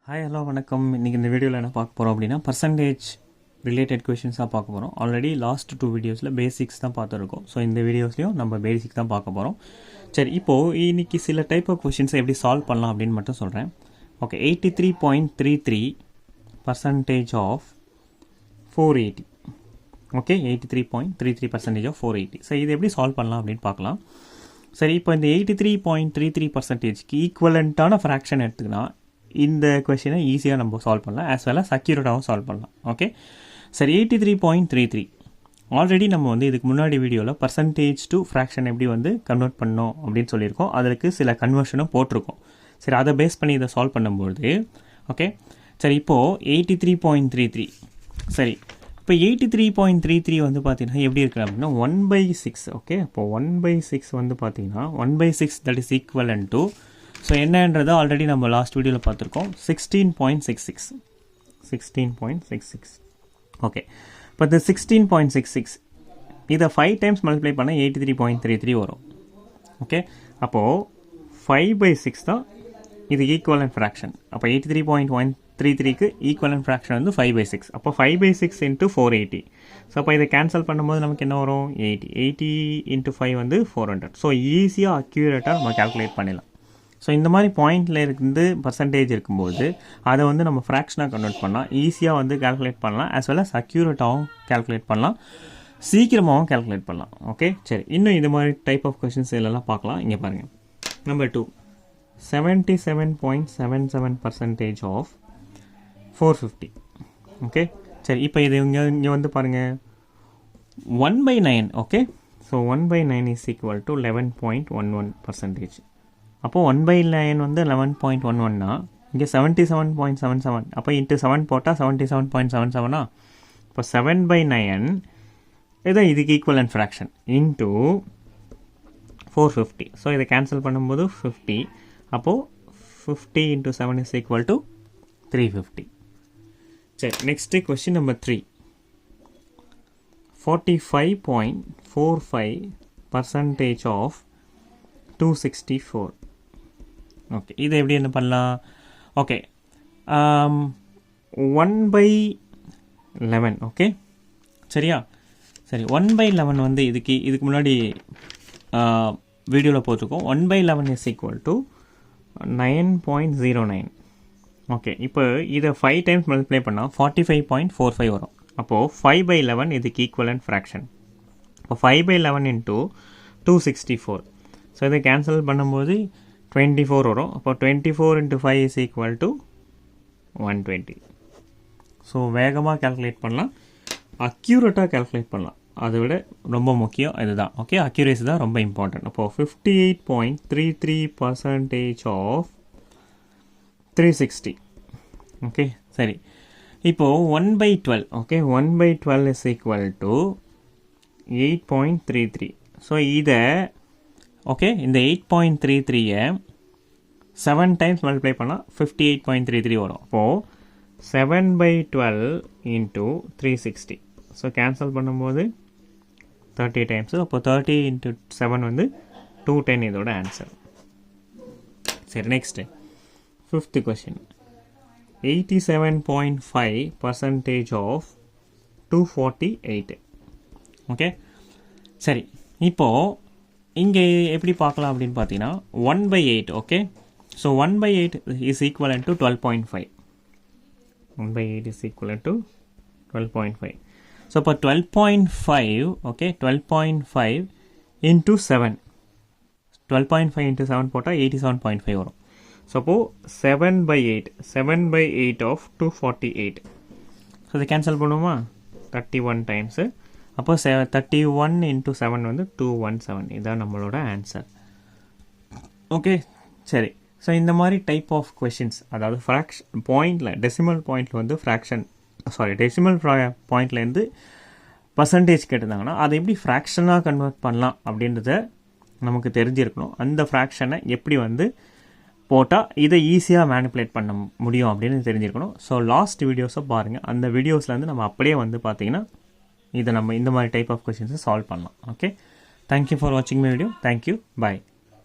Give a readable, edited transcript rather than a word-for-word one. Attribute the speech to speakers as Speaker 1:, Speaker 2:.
Speaker 1: Hi hello வணக்கம். இன்றைக்கி இந்த வீடியோவில் என்ன பார்க்க போகிறோம் அப்படின்னா பர்சன்டேஜ் ரிலேட்டட் கொஷின்ஸாக பார்க்க போகிறோம். ஆல்ரெடி லாஸ்ட் 2 வீடியோஸில் பேசிக்ஸ் தான் பார்த்துருக்கோம். ஸோ இந்த வீடியோஸ்லையும் நம்ம பேசிக்ஸ் தான் பார்க்க போகிறோம். சரி, இப்போது இன்றைக்கி சில டைப் ஆஃப் கொஷின்ஸை எப்படி சால்வ் பண்ணலாம் அப்படின்னு மட்டும் சொல்கிறேன். Okay, 83.33% of 480. Okay, 83.33% of 480. So இது எப்படி சால்வ் பண்ணலாம் அப்படின்னு பார்க்கலாம். சரி, இப்போ இந்த 83.33%க்கு ஈக்குவலண்ட்டான ஃப்ராக்ஷன் எடுத்துக்கினா இந்த கொஷினை ஈஸியாக நம்ம சால்வ் பண்ணலாம், ஆஸ் வெல் அஸ் அக்யூரேட்டாகவும் சால்வ் பண்ணலாம். ஓகே, சரி, 83.33 ஆல்ரெடி நம்ம வந்து இதுக்கு முன்னாடி வீடியோவில் பர்சன்டேஜ் டு ஃப்ராக்ஷன் எப்படி வந்து கன்வெர்ட் பண்ணோம் அப்படின்னு சொல்லியிருக்கோம். அதற்கு சில கன்வர்ஷனும் போட்டிருக்கோம். சரி, அதை பேஸ் பண்ணி இதை சால்வ் பண்ணும்போது ஓகே, சரி, இப்போது 83.33. சரி, இப்போ 83.33 வந்து பார்த்தீங்கன்னா எப்படி இருக்குது அப்படின்னா 1/6. ஓகே, இப்போது 1/6 வந்து பார்த்தீங்கன்னா 1/6 that is equivalent to, so என்னன்றதை ஆல்ரெடி நம்ம லாஸ்ட் வீடியோவில் பார்த்துருக்கோம், 16.66. ஓகே, இப்போ இந்த 16.66 இதை 5 டைம்ஸ் மல்டிப்ளை பண்ணால் 83.33 வரும். ஓகே, அப்போது 5/6 தான் இது ஈக்குவலன்ட் ஃப்ராக்ஷன். அப்போ 83.133க்கு ஈக்குவலன்ட் ஃப்ராக்ஷன் வந்து 5/6. அப்போ 5/6 இன்ட்டு 480. ஸோ அப்போ இதை கேன்சல் பண்ணும்போது நமக்கு என்ன வரும்? 80 இன்ட்டு 5 வந்து 400. ஸோ ஈஸியாக அக்யூரேட்டாக நம்ம கேல்குலேட் பண்ணிடலாம். ஸோ இந்த மாதிரி பாயிண்டில் இருந்து பர்சன்டேஜ் இருக்கும்போது அதை வந்து நம்ம ஃப்ராக்ஷனாக கன்வெர்ட் பண்ணலாம், ஈஸியாக வந்து கேல்குலேட் பண்ணலாம், ஆஸ் வெல் அஸ் அக்யூரேட்டாகவும் கேல்குலேட் பண்ணலாம், சீக்கிரமாகவும் கேல்குலேட் பண்ணலாம். ஓகே, சரி, இன்னும் இது மாதிரி டைப் ஆஃப் கொஷின்ஸ் இதெல்லாம் பார்க்கலாம். இங்கே பாருங்கள், நம்பர் 2, 77.77% ஆஃப் 450. ஓகே, சரி, இப்போ இது இங்கே வந்து பாருங்கள் 1/9. Okay, so 1/9 is equal to 11.11%. அப்போது 1/9 வந்து 11.11னா இங்கே 77.77. அப்போ இன்ட்டு 7 போட்டால் 77.77. இப்போ 7/9 இதுதான் இதுக்கு ஈக்குவலன்ட் ஃப்ராக்ஷன் இன்ட்டு 450. ஸோ இதை கேன்சல் பண்ணும்போது 50. அப்போது 50 இன்ட்டு 7 இஸ் ஈக்குவல் டு 350. சரி, next question number 3, 45.45% of 264. Okay, இதை எப்படி என்ன பண்ணலாம்? ஓகே, 1/11. ஓகே, சரியா? சரி, 1/11 வந்து இதுக்கு முன்னாடி வீடியோவில் போட்டிருக்கோம். 1/11 இஸ் ஈக்குவல் டு 9.09. ஓகே, இப்போ இதை 5 டைம்ஸ் மல்டிப்ளை பண்ணால் 45.45 வரும். அப்போது 5/11 இதுக்கு ஈக்குவலன்ட் ஃப்ராக்ஷன். இப்போ 5/11 இன்ட்டு 264. ஸோ இதை கேன்சல் பண்ணும்போது 24 வரும். அப்போ 24 into 5 is equal to 120. So வேகமாக கேல்குலேட் பண்ணலாம், அக்யூரேட்டாக கேல்குலேட் பண்ணலாம். அதை விட ரொம்ப முக்கியம் இதுதான். ஓகே, அக்யூரேசி தான் ரொம்ப இம்பார்ட்டன்ட். அப்போது 58.33% ஆஃப் 360. ஓகே, சரி, இப்போது 1/12. Okay, 1/12 is equal to 8.33. So இதை ஓகே, இந்த 8.33 7 டைம்ஸ் மல்டிப்ளை பண்ணால் 58.33 வரும். அப்போது 7/12 இன்ட்டு 360. ஸோ கேன்சல் பண்ணும்போது 30 டைம்ஸு. அப்போ 30 இன்ட்டு 7 வந்து 210 இதோட ஆன்சர். சரி, next 5th question, 87.5% of 248. Okay, சரி, இப்போது இங்கே எப்படி பார்க்கலாம் அப்படின்னு பார்த்தீங்கன்னா 1/8. Okay, so 1/8 is equivalent to 12.5. 1/8 is equivalent to 12.5. So இப்போ 12.5. Okay, 12.5 into 7. 12.5 இன்ட்டு 7 போட்டால் 87.5 வரும். ஸோ அப்போது 7/8 ஆஃப் 248. ஸோ இதை கேன்சல் பண்ணுவோமா? 31 டைம்ஸு. அப்போ 31 இன்ட்டு 7 வந்து 217. இதுதான் நம்மளோட ஆன்சர். ஓகே, சரி, ஸோ இந்த மாதிரி டைப் ஆஃப் கொஷின்ஸ், அதாவது ஃப்ராக்ஷன் பாயிண்டில் டெசிமல் பாயிண்டில் வந்து டெசிமல் பாயிண்ட்லேருந்து பர்சன்டேஜ் கேட்டிருந்தாங்கன்னா அதை எப்படி ஃப்ராக்ஷனாக கன்வெர்ட் பண்ணலாம் அப்படின்றத நமக்கு தெரிஞ்சிருக்கணும். அந்த ஃப்ராக்ஷனை எப்படி வந்து போட்டால் இதை ஈஸியாக மேனிப்புலேட் பண்ண முடியும் அப்படின்னு தெரிஞ்சிருக்கணும். ஸோ லாஸ்ட் வீடியோஸை பாருங்கள். அந்த வீடியோஸ்லேருந்து நம்ம அப்படியே வந்து பார்த்தீங்கன்னா இதை நம்ம இந்த மாதிரி டைப் ஆஃப் கொஷின்ஸை சால்வ் பண்ணலாம். ஓகே, தேங்க்யூ ஃபார் வாட்சிங் மை வீடியோ. Thank you, bye.